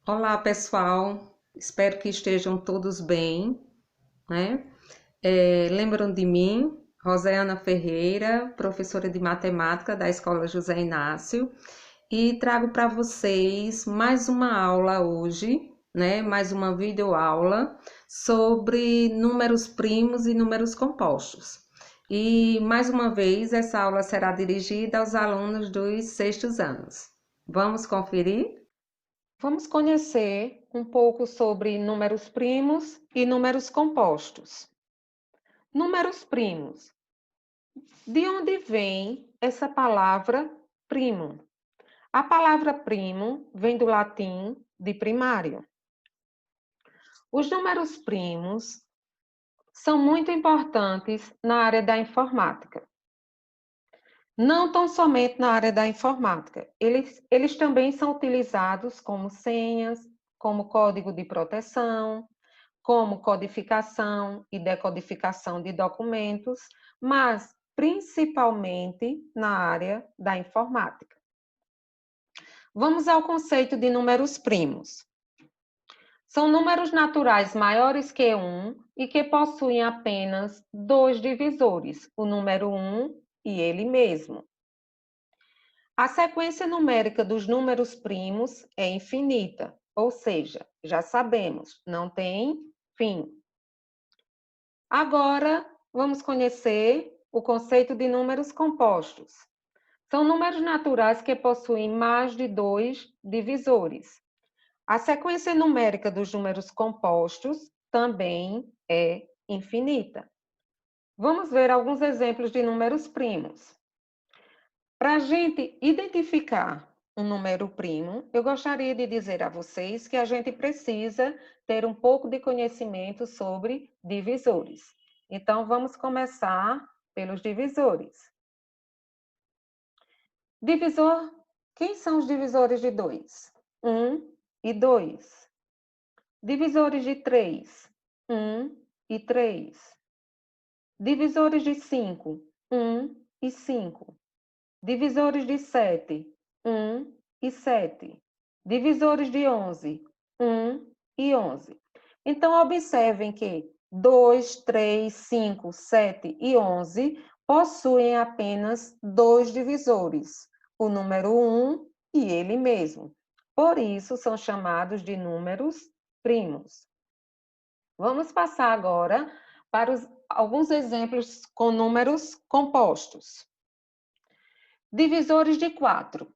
Olá, pessoal. Espero que estejam todos bem, né? Lembram de mim, Roséana Ferreira, professora de matemática da Escola José Inácio, e trago para vocês mais uma aula hoje, né? Mais uma videoaula sobre números primos e números compostos. E mais uma vez, essa aula será dirigida aos alunos dos sextos anos. Vamos conferir? Vamos conhecer um pouco sobre números primos e números compostos. Números primos. De onde vem essa palavra primo? A palavra primo vem do latim de primário. Os números primos são muito importantes na área da informática. Não tão somente na área da informática, eles também são utilizados como senhas, como código de proteção, como codificação e decodificação de documentos, mas principalmente na área da informática. Vamos ao conceito de números primos. São números naturais maiores que 1 e que possuem apenas dois divisores, o número 1 e ele mesmo. A sequência numérica dos números primos é infinita, ou seja, já sabemos, não tem fim. Agora, vamos conhecer o conceito de números compostos. São números naturais que possuem mais de dois divisores. A sequência numérica dos números compostos também é infinita. Vamos ver alguns exemplos de números primos. Para a gente identificar um número primo, eu gostaria de dizer a vocês que a gente precisa ter um pouco de conhecimento sobre divisores. Então, vamos começar pelos divisores. Divisor, quem são os divisores de 2? 1 e 2. Divisores de 3? 1 e 3. Divisores de 5? 1 e 5. Divisores de 7, 1 e 7. Divisores de 11, 1 e 11. Então, observem que 2, 3, 5, 7 e 11 possuem apenas dois divisores, o número 1 e ele mesmo. Por isso, são chamados de números primos. Vamos passar agora para alguns exemplos com números compostos. Divisores de 4.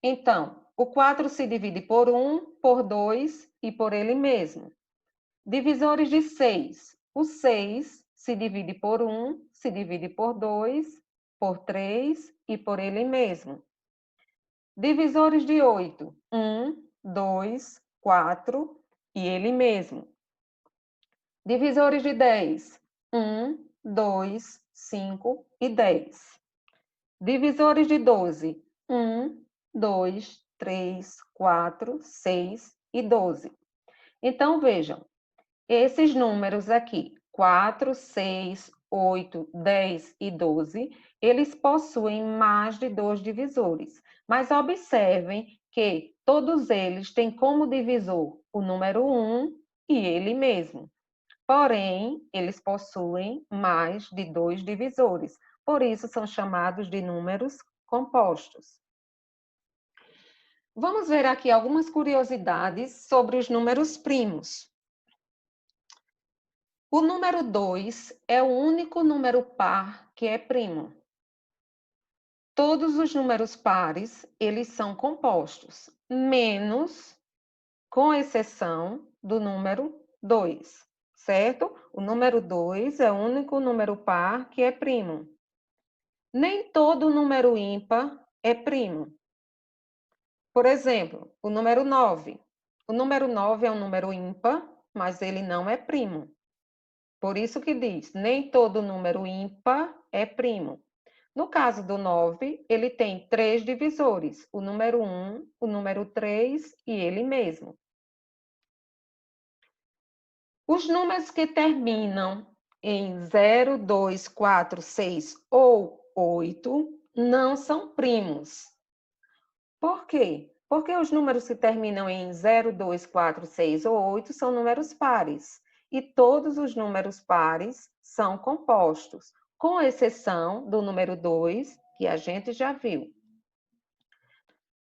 Então, o 4 se divide por 1, por 2 e por ele mesmo. Divisores de 6. O 6 se divide por 1, se divide por 2, por 3 e por ele mesmo. Divisores de 8. 1, 2, 4 e ele mesmo. Divisores de 10. 1, 2, 5 e 10. Divisores de 12. 1, 2, 3, 4, 6 e 12. Então, vejam, esses números aqui, 4, 6, 8, 10 e 12, eles possuem mais de dois divisores. Mas observem que todos eles têm como divisor o número 1 e ele mesmo. Porém, eles possuem mais de dois divisores. Por isso, são chamados de números compostos. Vamos ver aqui algumas curiosidades sobre os números primos. O número 2 é o único número par que é primo. Todos os números pares, eles são compostos, menos, com exceção do número 2, certo? O número 2 é o único número par que é primo. Nem todo número ímpar é primo. Por exemplo, o número 9. O número 9 é um número ímpar, mas ele não é primo. Por isso que diz, nem todo número ímpar é primo. No caso do 9, ele tem três divisores, o número 1, o número 3 e ele mesmo. Os números que terminam em 0, 2, 4, 6 ou 8 não são primos. Por quê? Porque os números que terminam em 0, 2, 4, 6 ou 8 são números pares. E todos os números pares são compostos, com exceção do número 2, que a gente já viu.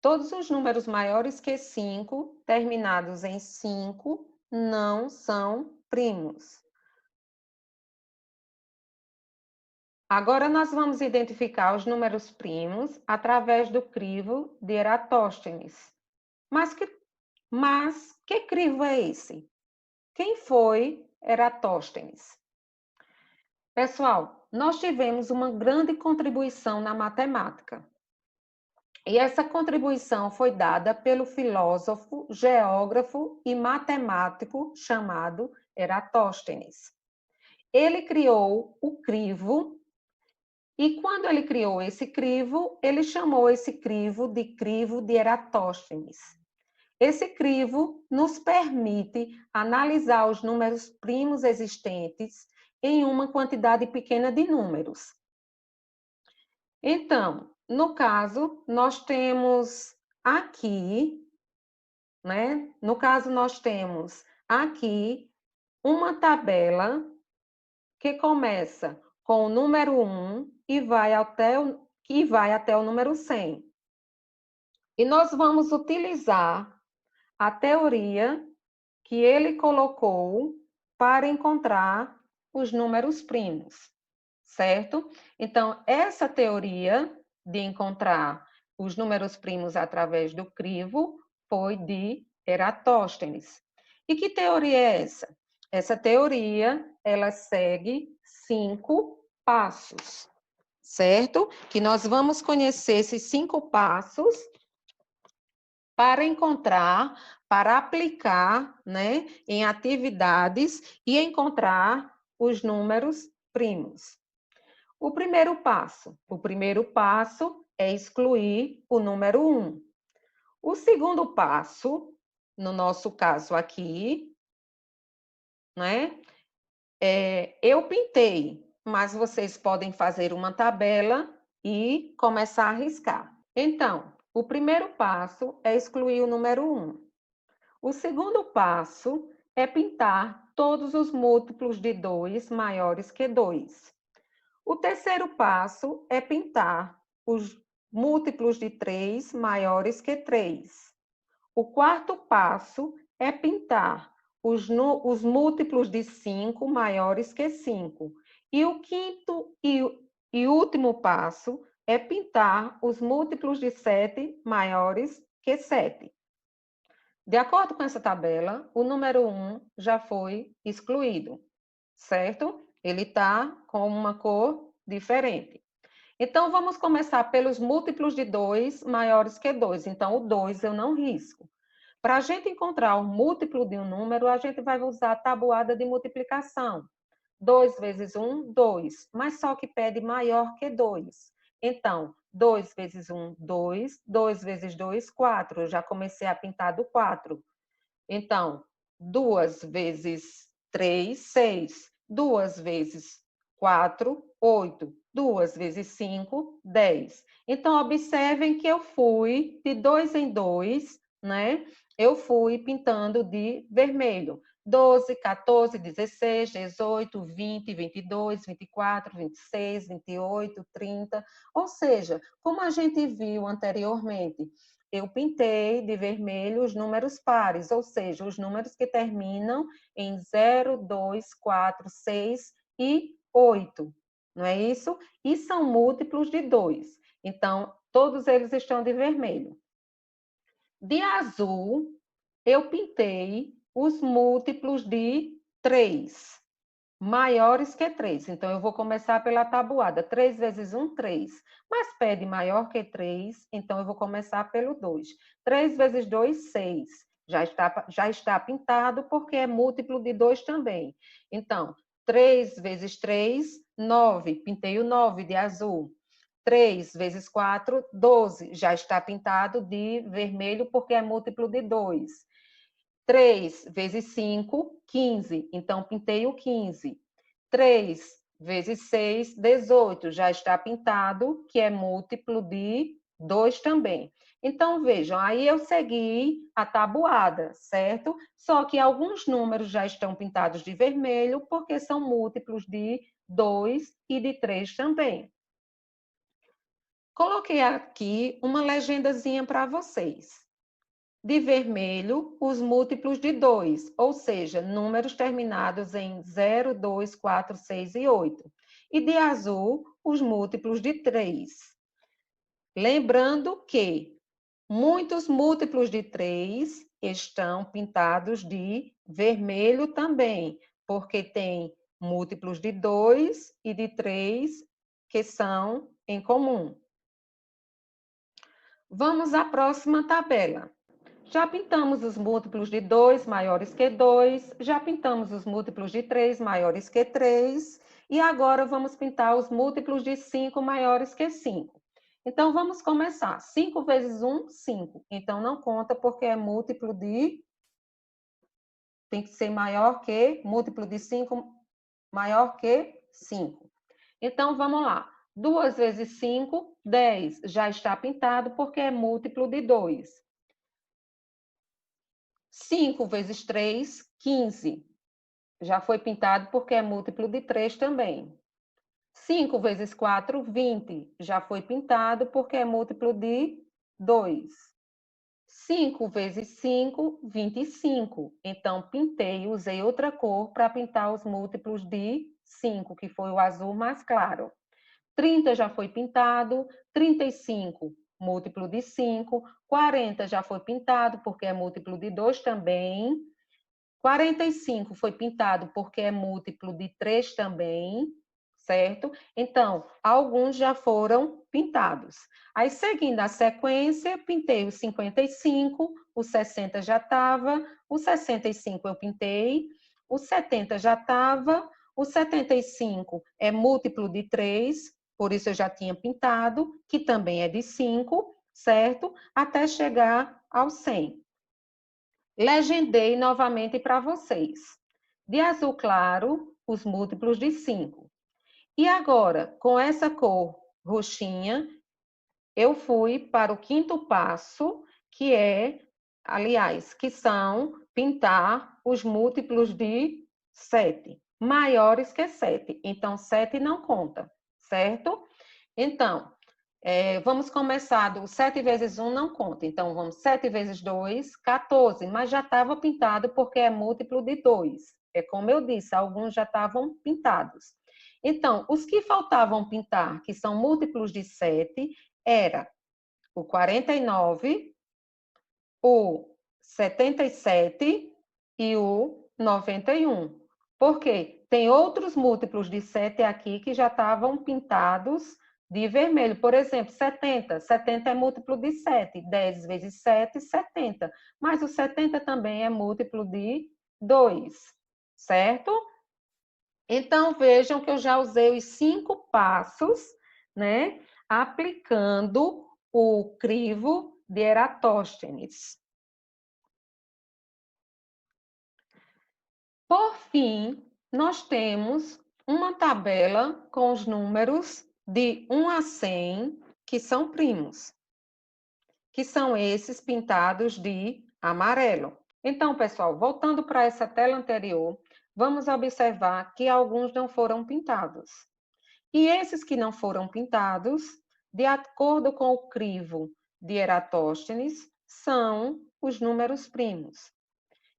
Todos os números maiores que 5, terminados em 5, não são primos. Agora nós vamos identificar os números primos através do crivo de Eratóstenes. Mas que crivo é esse? Quem foi Eratóstenes? Pessoal, nós tivemos uma grande contribuição na matemática. E essa contribuição foi dada pelo filósofo, geógrafo e matemático chamado Eratóstenes. Ele criou o crivo, e quando ele criou esse crivo, ele chamou esse crivo de Eratóstenes. Esse crivo nos permite analisar os números primos existentes em uma quantidade pequena de números. Então, no caso, nós temos aqui, né? No caso, nós temos aqui uma tabela que começa com o número 1 e vai até o número 100. E nós vamos utilizar a teoria que ele colocou para encontrar os números primos, certo? Então, essa teoria de encontrar os números primos através do crivo foi de Eratóstenes. E que teoria é essa? Essa teoria, ela segue 5 passos, certo? Que nós vamos conhecer esses 5 passos para encontrar, para aplicar, né, em atividades e encontrar os números primos. O primeiro passo é excluir o número 1. O segundo passo, no nosso caso aqui, né, eu pintei, mas vocês podem fazer uma tabela e começar a riscar. Então, o primeiro passo é excluir o número 1. O segundo passo é pintar todos os múltiplos de 2 maiores que 2. O terceiro passo é pintar os múltiplos de 3 maiores que 3. O quarto passo é pintar os múltiplos de 5 maiores que 5. E o quinto e último passo é pintar os múltiplos de 7 maiores que 7. De acordo com essa tabela, o número 1 já foi excluído, certo? Ele está com uma cor diferente. Então, vamos começar pelos múltiplos de 2 maiores que 2. Então, o 2 eu não risco. Para a gente encontrar o múltiplo de um número, a gente vai usar a tabuada de multiplicação. 2 vezes 1, 2, mas só que pede maior que 2. Então, 2 vezes 1, 2, 2 vezes 2, 4. Eu já comecei a pintar do 4. Então, 2 vezes 3, 6. 2 vezes 4, 8. 2 vezes 5, 10. Então, observem que eu fui de 2 em 2, né? Eu fui pintando de vermelho. 12, 14, 16, 18, 20, 22, 24, 26, 28, 30. Ou seja, como a gente viu anteriormente, eu pintei de vermelho os números pares, ou seja, os números que terminam em 0, 2, 4, 6 e 8. Não é isso? E são múltiplos de 2. Então, todos eles estão de vermelho. De azul, eu pintei os múltiplos de 3, maiores que 3. Então, eu vou começar pela tabuada. 3 vezes 1, 3. Mas pede maior que 3, então eu vou começar pelo 2. 3 vezes 2, 6. Já está pintado porque é múltiplo de 2 também. Então, 3 vezes 3, 9. Pintei o 9 de azul. 3 vezes 4, 12. Já está pintado de vermelho porque é múltiplo de 2. 3 vezes 5, 15. Então, pintei o 15. 3 vezes 6, 18. Já está pintado, que é múltiplo de 2 também. Então, vejam, aí eu segui a tabuada, certo? Só que alguns números já estão pintados de vermelho, porque são múltiplos de 2 e de 3 também. Coloquei aqui uma legendazinha para vocês. De vermelho, os múltiplos de 2, ou seja, números terminados em 0, 2, 4, 6 e 8. E de azul, os múltiplos de 3. Lembrando que muitos múltiplos de 3 estão pintados de vermelho também, porque tem múltiplos de 2 e de 3 que são em comum. Vamos à próxima tabela. Já pintamos os múltiplos de 2 maiores que 2, já pintamos os múltiplos de 3 maiores que 3, e agora vamos pintar os múltiplos de 5 maiores que 5. Então, vamos começar. 5 vezes 1, 5. Então, não conta porque é múltiplo de... Tem que ser maior que... Múltiplo de 5 maior que 5. Então, vamos lá. 2 vezes 5, 10. Já está pintado porque é múltiplo de 2. 5 vezes 3, 15. Já foi pintado porque é múltiplo de 3 também. 5 vezes 4, 20. Já foi pintado porque é múltiplo de 2. 5 vezes 5, 25. Então, pintei, usei outra cor para pintar os múltiplos de 5, que foi o azul mais claro. 30 já foi pintado, 35, múltiplo de 5, 40 já foi pintado, porque é múltiplo de 2 também, 45 foi pintado porque é múltiplo de 3 também, certo? Então, alguns já foram pintados. Aí, seguindo a sequência, pintei o 55, o 60 já estava, o 65 eu pintei, o 70 já estava, o 75 é múltiplo de 3, por isso eu já tinha pintado, que também é de 5, certo? Até chegar ao 100. Legendei novamente para vocês. De azul claro, os múltiplos de 5. E agora, com essa cor roxinha, eu fui para o quinto passo, que é, aliás, que são pintar os múltiplos de 7, maiores que 7. Então, 7 não conta, certo? Então, vamos começar do 7 vezes 1 não conta. Então, vamos 7 vezes 2, 14. Mas já estava pintado porque é múltiplo de 2. É como eu disse, alguns já estavam pintados. Então, os que faltavam pintar, que são múltiplos de 7, era o 49, o 77 e o 91. Por quê? Tem outros múltiplos de 7 aqui que já estavam pintados de vermelho. Por exemplo, 70. 70 é múltiplo de 7. 10 vezes 7, 70. Mas o 70 também é múltiplo de 2, certo? Então, vejam que eu já usei os 5 passos, né? Aplicando o crivo de Eratóstenes. Por fim, nós temos uma tabela com os números de 1 a 100, que são primos, que são esses pintados de amarelo. Então, pessoal, voltando para essa tela anterior, vamos observar que alguns não foram pintados. E esses que não foram pintados, de acordo com o crivo de Eratóstenes, são os números primos.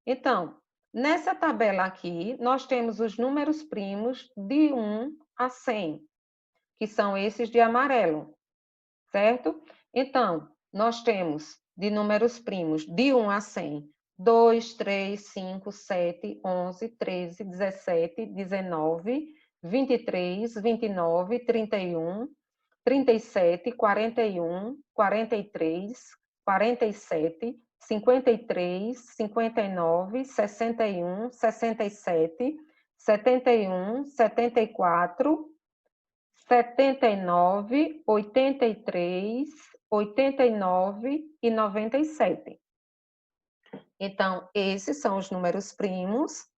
Então, nessa tabela aqui, nós temos os números primos de 1 a 100, que são esses de amarelo, certo? Então, nós temos de números primos de 1 a 100, 2, 3, 5, 7, 11, 13, 17, 19, 23, 29, 31, 37, 41, 43, 47, 53, 59, 61, 67, 71, 74, 79, 83, 89 e 97. Então, esses são os números primos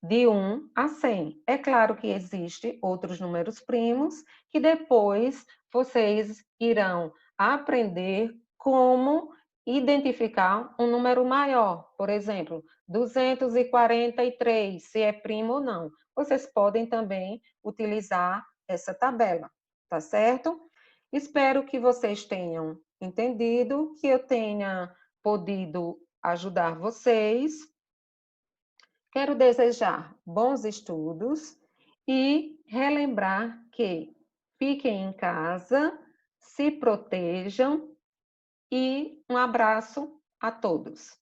de 1 a 100. É claro que existem outros números primos que depois vocês irão aprender como identificar um número maior, por exemplo, 243, se é primo ou não. Vocês podem também utilizar essa tabela, tá certo? Espero que vocês tenham entendido, que eu tenha podido ajudar vocês. Quero desejar bons estudos e relembrar que fiquem em casa, se protejam e um abraço a todos.